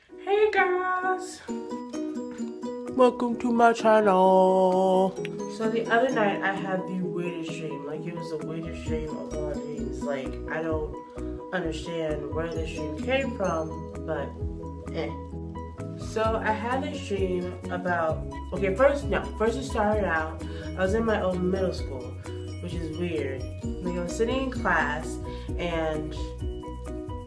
Hey guys! Welcome to my channel. So the other night I had the weirdest dream. Like, it was the weirdest dream of all dreams. Like, I don't understand where this dream came from, but So I had this dream about, first it started out, I was in my old middle school, which is weird. Like, I was sitting in class, and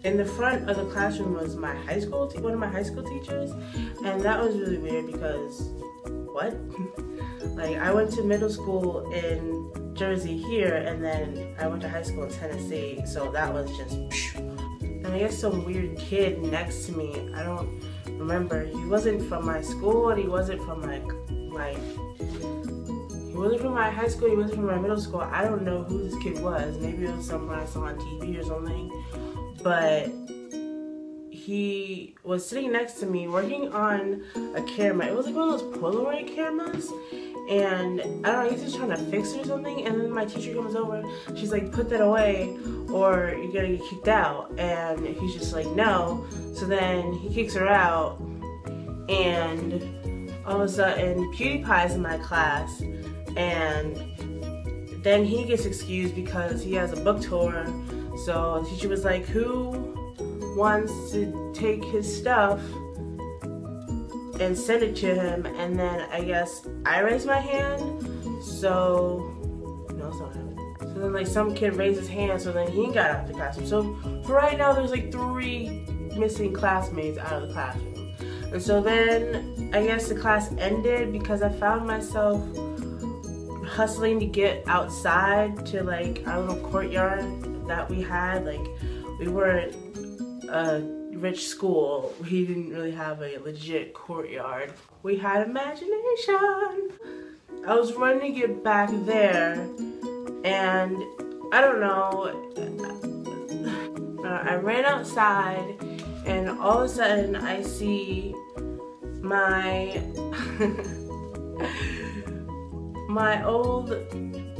in the front of the classroom was my high school, one of my high school teachers, and that was really weird because, what? Like, I went to middle school in Jersey here, and then I went to high school in Tennessee, so that was just, and I guess some weird kid next to me, I don't remember, he wasn't from my school, and he wasn't from he wasn't from my high school, he wasn't from my middle school. I don't know who this kid was. Maybe it was someone I saw on TV or something. But he was sitting next to me working on a camera. It was like one of those Polaroid cameras. And I don't know, he's just trying to fix it or something. And then my teacher comes over. She's like, put that away or you're gonna get kicked out. And he's just like, no. So then he kicks her out. And all of a sudden, PewDiePie's in my class. And then he gets excused because he has a book tour. So the teacher was like, who wants to take his stuff and send it to him? And then I guess I raised my hand. So, no, it's not happening. So then like some kid raised his hand, so then he got out of the classroom. So for right now, there's like 3 missing classmates out of the classroom. And so then I guess the class ended because I found myself hustling to get outside to like our little courtyard that we had. Like, we weren't a rich school. We didn't really have a legit courtyard. We had imagination. I was running to get back there, and I don't know, I ran outside, and all of a sudden I see my my old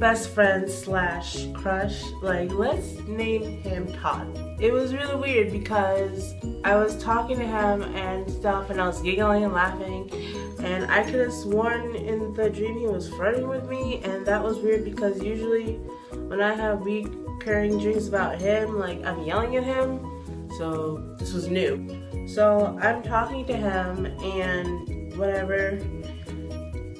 best friend slash crush, like, let's name him Todd. It was really weird because I was talking to him and stuff, and I was giggling and laughing, and I could have sworn in the dream he was flirting with me, and that was weird because usually when I have recurring dreams about him, like, I'm yelling at him, so this was new. So I'm talking to him and whatever.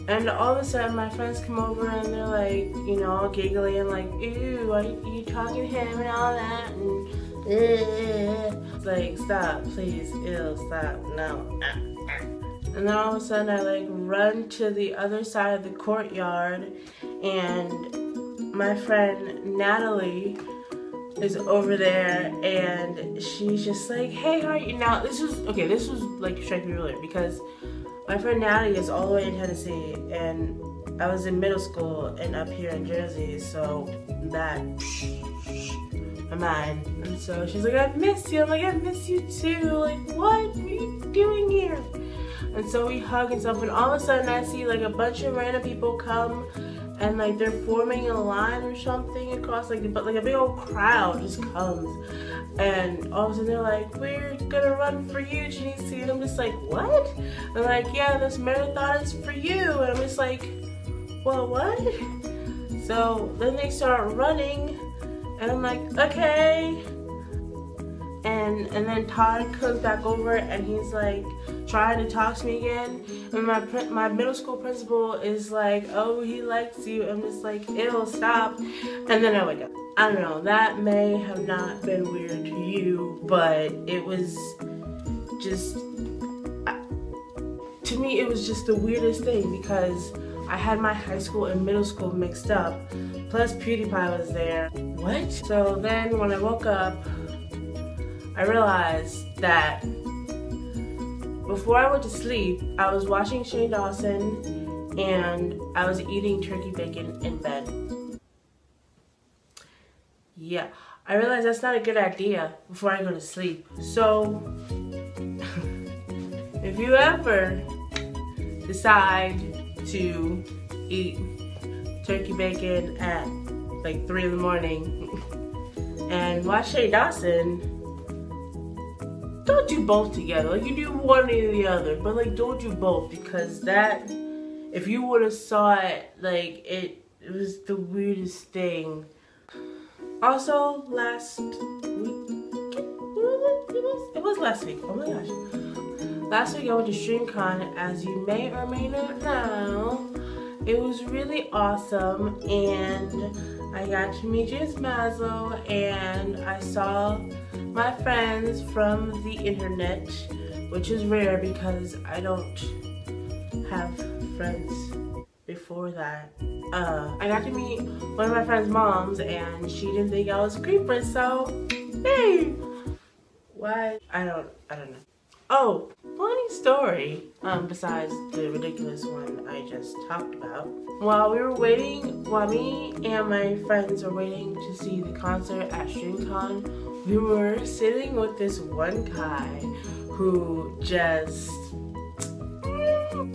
And all of a sudden, my friends come over and they're like, you know, all giggly and like, ew, are you talking to him and all that? And it's like, stop, please, ew, stop, no. And then all of a sudden, I like run to the other side of the courtyard, and my friend Natalie is over there, and she's just like, hey, how are you? Now, this was like striking me really weird because my friend Natalie is all the way in Tennessee, and I was in middle school and up here in Jersey, so that, my mind. And so she's like, I miss you. I'm like, I miss you too. Like, what are you doing here? And so we hug and stuff, and all of a sudden I see like a bunch of random people come, and like they're forming a line or something across, like, but like a big old crowd just comes. And all of a sudden they're like, we're gonna run for you, Genesee. And I'm just like, what? They're like, yeah, this marathon is for you. And I'm just like, well, what? So then they start running, and I'm like, okay. And then Todd comes back over, and he's like trying to talk to me again. And my middle school principal is like, oh, he likes you. I'm just like, ew, stop. And then I wake up. I don't know, that may have not been weird to you, but it was just, to me, it was just the weirdest thing because I had my high school and middle school mixed up, plus PewDiePie was there. What? So then when I woke up, I realized that before I went to sleep, I was watching Shane Dawson and I was eating turkey bacon in bed. Yeah, I realized that's not a good idea before I go to sleep. So, if you ever decide to eat turkey bacon at like 3 in the morning and watch Shane Dawson, don't don't do both together. Like, you do one or the other, but like, don't do both, because that, if you would have saw it, like, it was the weirdest thing. Also, last week, it was last week. Oh my gosh. Last week I went to StreamCon, as you may or may not know. It was really awesome, and I got to meet James Maslow, and I saw my friends from the internet, which is rare because I don't have friends before that. I got to meet one of my friend's moms, and she didn't think I was a creeper, so hey, why? I don't know. Oh, funny story, besides the ridiculous one I just talked about. While me and my friends were waiting to see the concert at StreamCon, we were sitting with this one guy who just,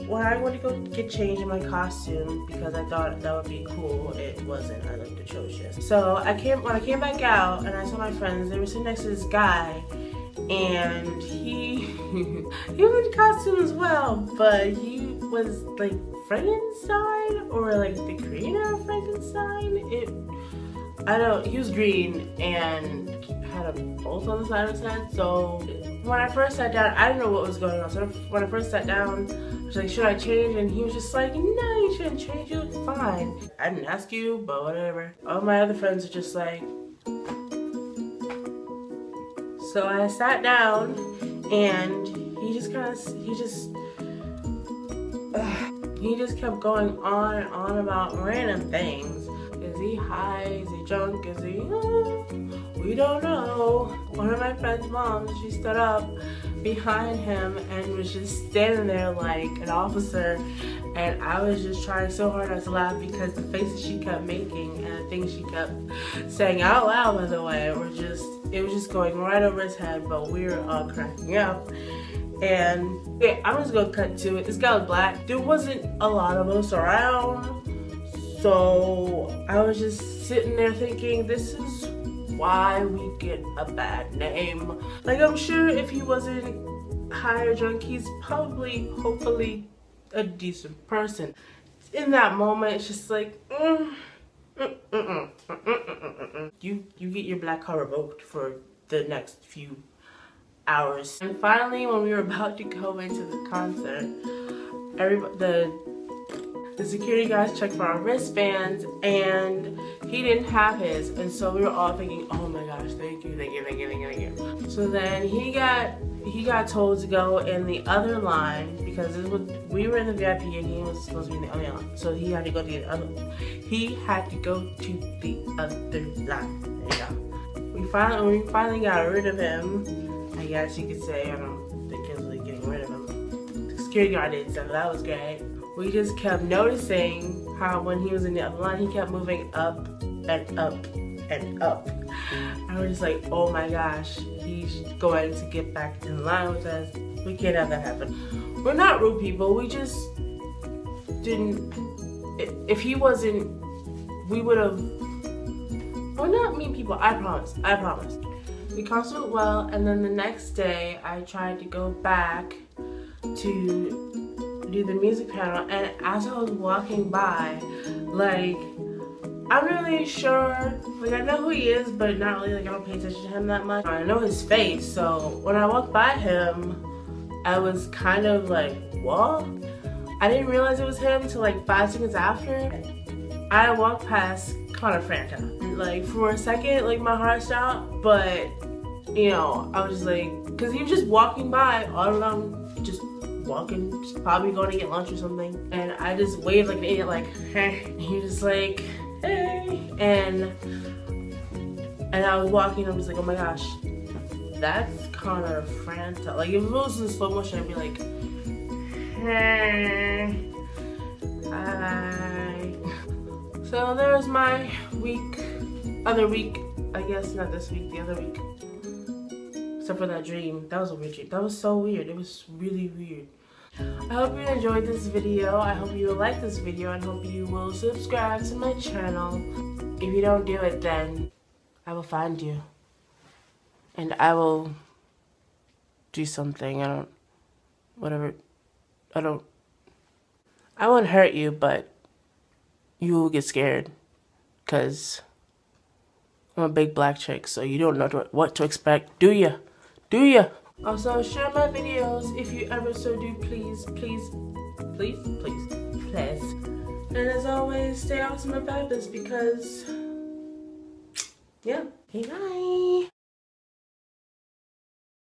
when I went to go get changed in my costume because I thought that would be cool, it wasn't. I looked atrocious. So when I came back out and I saw my friends, they were sitting next to this guy, and he was in costume as well, but he was like Frankenstein, or like the creator of Frankenstein. He was green and had a bolt on the side of his head. So when I first sat down, I didn't know what was going on. So when I first sat down, I was like, should I change? And he was just like, no, you shouldn't change, you look fine. I didn't ask you, but whatever. All my other friends are just like. So I sat down, and he just kept going on and on about random things. Is he high? Is he drunk? Is he, we don't know. One of my friend's moms, she stood up behind him and was just standing there like an officer, and I was just trying so hard not to laugh because the faces she kept making and the things she kept saying out loud, by the way, it was just going right over his head, but we were all cracking up. And yeah, I'm just gonna cut to it. This guy was black. There wasn't a lot of us around, so I was just sitting there thinking, this is why we get a bad name. Like, I'm sure if he wasn't high or drunk, he's probably, hopefully, a decent person. In that moment, it's just like, You get your black card revoked for the next few hours. And finally, when we were about to go into the concert, the security guys checked for our wristbands, and he didn't have his, and so we were all thinking, oh my gosh, thank you. So then he got told to go in the other line, because we were in the VIP and he was supposed to be in the other line. So he had to go to the other line. There you go. We finally got rid of him, I guess you could say. I don't think it was like getting rid of him. The security guard did, so that was great. We just kept noticing how when he was in the other line, he kept moving up and up and up. I was just like, oh my gosh, he's going to get back in line with us. We can't have that happen. We're not rude people, we just didn't, if he wasn't, we would have, we're not mean people, I promise. We consulted well, and then the next day, I tried to go back to do the music panel, and as I was walking by, like, I'm really sure, like, I know who he is, but not really, like, I don't pay attention to him that much. I know his face, so when I walked by him, I was kind of like, what? I didn't realize it was him until like 5 seconds after. I walked past Connor Franta. Like, for a second, like, my heart stopped, but, you know, I was just like, because he was just walking by all around, just walking, just probably going to get lunch or something. And I just waved like an idiot, like, hey. And he was just like, hey. And I was walking, I was like, oh my gosh, that's Connor Franta. Like, if it was in slow motion, I'd be like, hey, hi. So there's my other week, I guess, not this week, the other week. Except for that dream. That was a weird dream. That was so weird. It was really weird. I hope you enjoyed this video. I hope you will like this video. I hope you will subscribe to my channel. If you don't do it, then I will find you. And I will do something. I won't hurt you, but you will get scared. Because I'm a big black chick, so you don't know what to expect. Do ya? Do ya? Also, share my videos if you ever so do, please, please, please, please, please. And as always, stay awesome and fabulous because, yeah. Hey, bye.